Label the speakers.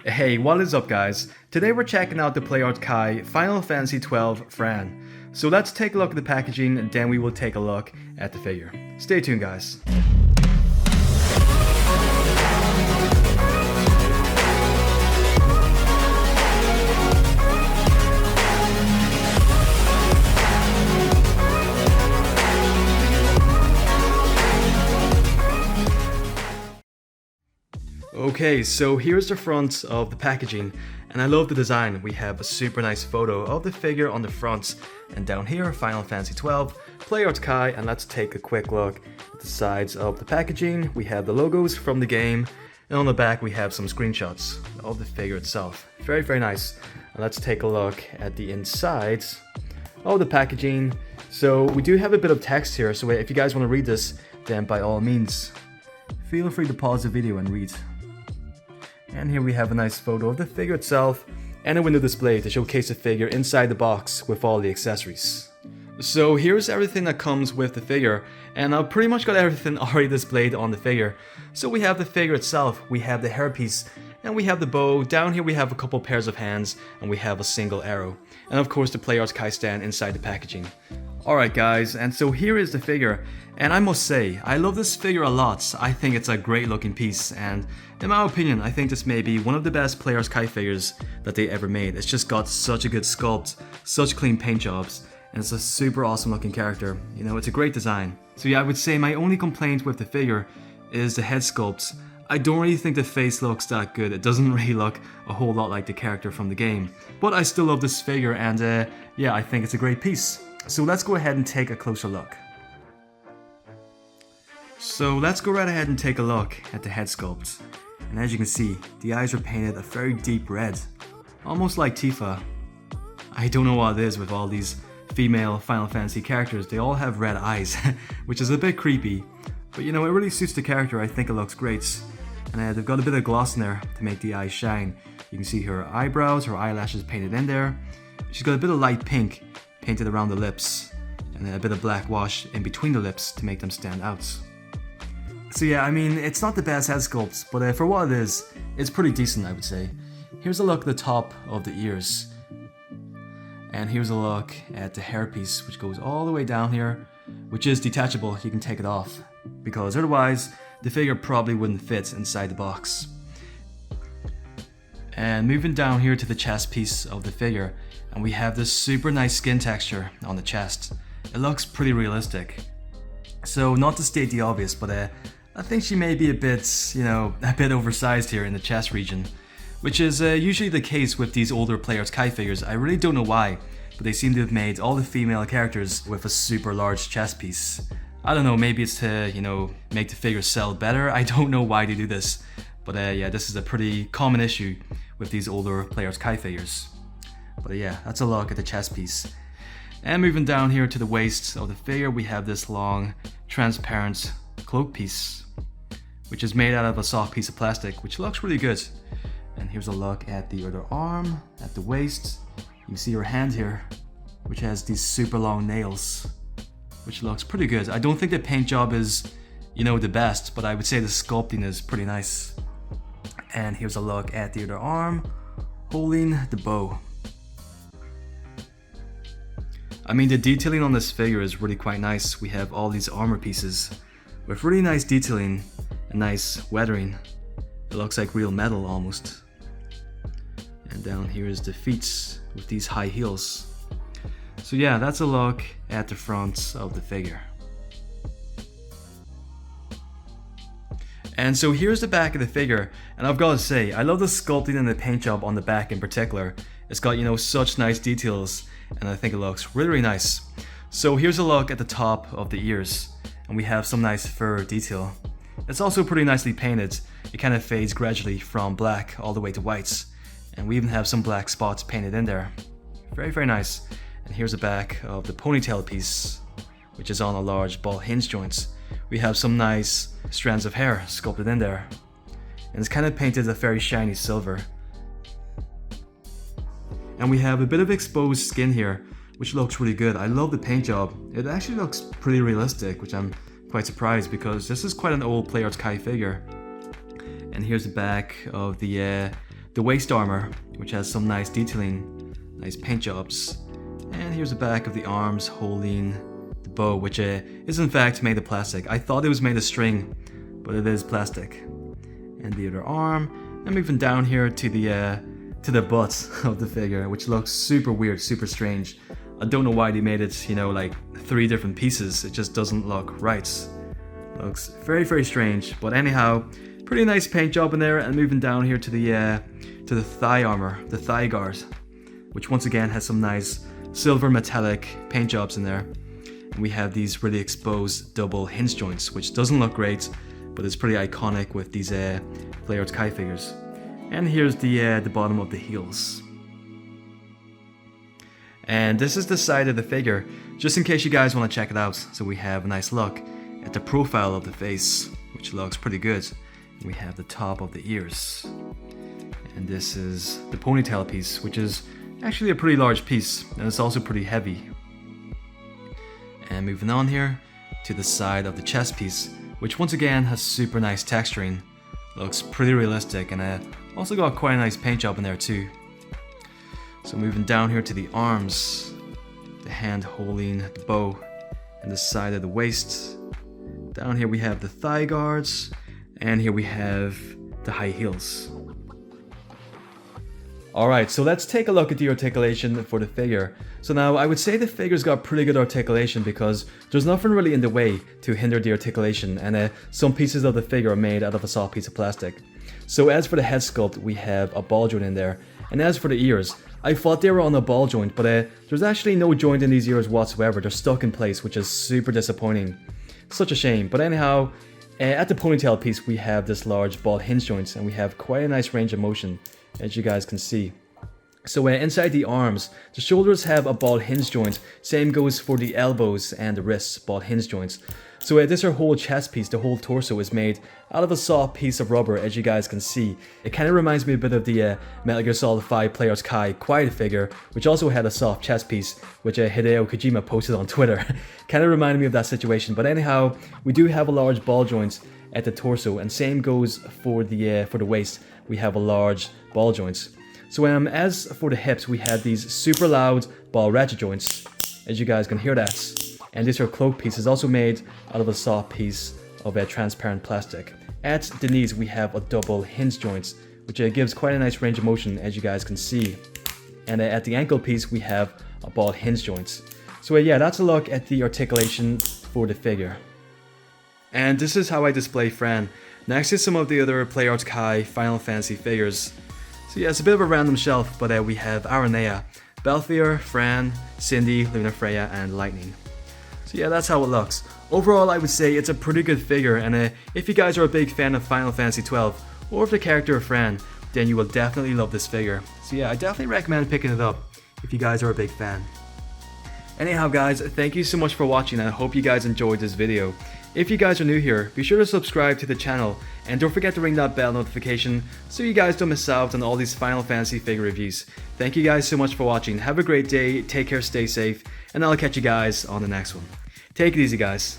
Speaker 1: Hey, what is up guys? Today we're checking out the PlayArt Kai Final Fantasy XII Fran. So let's take a look at the packaging and then we will take a look at the figure. Stay tuned guys. Okay, so here's the front of the packaging, and I love the design. We have a super nice photo of the figure on the front, and down here, Final Fantasy XII, PlayArt Kai, and let's take a quick look at the sides of the packaging. We have the logos from the game, and on the back we have some screenshots of the figure itself. Very, very nice. And let's take a look at the insides of the packaging. So we do have a bit of text here, so if you guys want to read this, then by all means, feel free to pause the video and read. And here we have a nice photo of the figure itself and a window display to showcase the figure inside the box with all the accessories. So here's everything that comes with the figure, and I've pretty much got everything already displayed on the figure. So we have the figure itself, we have the hairpiece, and we have the bow. Down here we have a couple pairs of hands, and we have a single arrow. And of course the PlayArt Kai stand inside the packaging. Alright guys, and so here is the figure, and I must say, I love this figure a lot. I think it's a great looking piece, and in my opinion, I think this may be one of the best PlayArt Kai figures that they ever made. It's just got such a good sculpt, such clean paint jobs, and it's a super awesome looking character. You know, it's a great design. So yeah, I would say my only complaint with the figure is the head sculpt. I don't really think the face looks that good. It doesn't really look a whole lot like the character from the game. But I still love this figure, and yeah, I think it's a great piece. So let's go ahead and take a closer look. So let's go right ahead and take a look at the head sculpt. And as you can see, the eyes are painted a very deep red, almost like Tifa. I don't know what it is with all these female Final Fantasy characters. They all have red eyes, which is a bit creepy. But you know, it really suits the character. I think it looks great. And they've got a bit of gloss in there to make the eyes shine. You can see her eyebrows, her eyelashes painted in there. She's got a bit of light pink painted around the lips, and then a bit of black wash in between the lips to make them stand out. So yeah, I mean, it's not the best head sculpt, but for what it is, it's pretty decent, I would say. Here's a look at the top of the ears. And here's a look at the hairpiece, which goes all the way down here, which is detachable. You can take it off, because otherwise, the figure probably wouldn't fit inside the box. And moving down here to the chest piece of the figure, and we have this super nice skin texture on the chest. It looks pretty realistic. So not to state the obvious, but I think she may be a bit, you know, a bit oversized here in the chest region, which is usually the case with these older PlayArt Kai figures. I really don't know why, but they seem to have made all the female characters with a super large chest piece. I don't know, maybe it's to, you know, make the figure sell better. I don't know why they do this, but yeah, this is a pretty common issue with these older PlayArt Kai figures. But yeah, that's a look at the chest piece. And moving down here to the waist of the figure, we have this long, transparent cloak piece, which is made out of a soft piece of plastic, which looks really good. And here's a look at the other arm, at the waist. You can see her hand here, which has these super long nails, which looks pretty good. I don't think the paint job is, you know, the best, but I would say the sculpting is pretty nice. And here's a look at the other arm, holding the bow. I mean, the detailing on this figure is really quite nice. We have all these armor pieces with really nice detailing and nice weathering. It looks like real metal almost. And down here is the feet with these high heels. So yeah, that's a look at the front of the figure. And so here's the back of the figure, and I've got to say, I love the sculpting and the paint job on the back in particular. It's got, you know, such nice details, and I think it looks really, really nice. So here's a look at the top of the ears, and we have some nice fur detail. It's also pretty nicely painted. It kind of fades gradually from black all the way to white, and we even have some black spots painted in there. Very, very nice. And here's the back of the ponytail piece, which is on a large ball hinge joint. We have some nice strands of hair sculpted in there, and it's kind of painted a very shiny silver. And we have a bit of exposed skin here, which looks really good. I love the paint job. It actually looks pretty realistic, which I'm quite surprised because this is quite an old PlayArt Kai figure. And here's the back of the the waist armor, which has some nice detailing, nice paint jobs. And here's the back of the arms holding the bow, which is in fact made of plastic. I thought it was made of string, but it is plastic. And the other arm. And moving down here to the butt of the figure, which looks super weird, super strange. I don't know why they made it, you know, like 3 different pieces. It just doesn't look right. Looks very, very strange. But anyhow, pretty nice paint job in there. And moving down here to the thigh armor, the thigh guard, which once again has some nice silver metallic paint jobs in there. And we have these really exposed double hinge joints, which doesn't look great, but it's pretty iconic with these Play Arts Kai figures. And here's the bottom of the heels. And this is the side of the figure, just in case you guys want to check it out. So we have a nice look at the profile of the face, which looks pretty good. And we have the top of the ears. And this is the ponytail piece, which is actually a pretty large piece, and it's also pretty heavy. And moving on here to the side of the chest piece, which once again has super nice texturing. Looks pretty realistic, and also got quite a nice paint job in there too. So moving down here to the arms, the hand holding the bow, and the side of the waist. Down here we have the thigh guards, and here we have the high heels. Alright, so let's take a look at the articulation for the figure. So now I would say the figure's got pretty good articulation because there's nothing really in the way to hinder the articulation, and some pieces of the figure are made out of a soft piece of plastic. So as for the head sculpt, we have a ball joint in there, and as for the ears, I thought they were on a ball joint, but there's actually no joint in these ears whatsoever. They're stuck in place, which is super disappointing. Such a shame. But anyhow, at the ponytail piece we have this large ball hinge joints, and we have quite a nice range of motion, as you guys can see. So inside the arms, the shoulders have a ball hinge joint. Same goes for the elbows and the wrists, ball hinge joints. So this whole chest piece, the whole torso, is made out of a soft piece of rubber, as you guys can see. It kind of reminds me a bit of the Metal Gear Solid 5 Play Arts Kai Quiet figure, which also had a soft chest piece, which Hideo Kojima posted on Twitter. Kind of reminded me of that situation. But anyhow, we do have a large ball joint at the torso, and same goes for the waist. We have a large ball joint. So as for the hips, we have these super loud ball ratchet joints, as you guys can hear that. And this cloak piece is also made out of a soft piece of transparent plastic. At the knees, we have a double hinge joint, which gives quite a nice range of motion, as you guys can see. And at the ankle piece, we have a ball hinge joint. So yeah, that's a look at the articulation for the figure. And this is how I display Fran next to some of the other Play Arts Kai Final Fantasy figures. So yeah, it's a bit of a random shelf, but we have Aranea, Belfier, Fran, Cindy, Luna Freya, and Lightning. So yeah, that's how it looks. Overall, I would say it's a pretty good figure, and if you guys are a big fan of Final Fantasy XII, or of the character of Fran, then you will definitely love this figure. So yeah, I definitely recommend picking it up if you guys are a big fan. Anyhow guys, thank you so much for watching, and I hope you guys enjoyed this video. If you guys are new here, be sure to subscribe to the channel, and don't forget to ring that bell notification so you guys don't miss out on all these Final Fantasy figure reviews. Thank you guys so much for watching. Have a great day, take care, stay safe, and I'll catch you guys on the next one. Take it easy guys.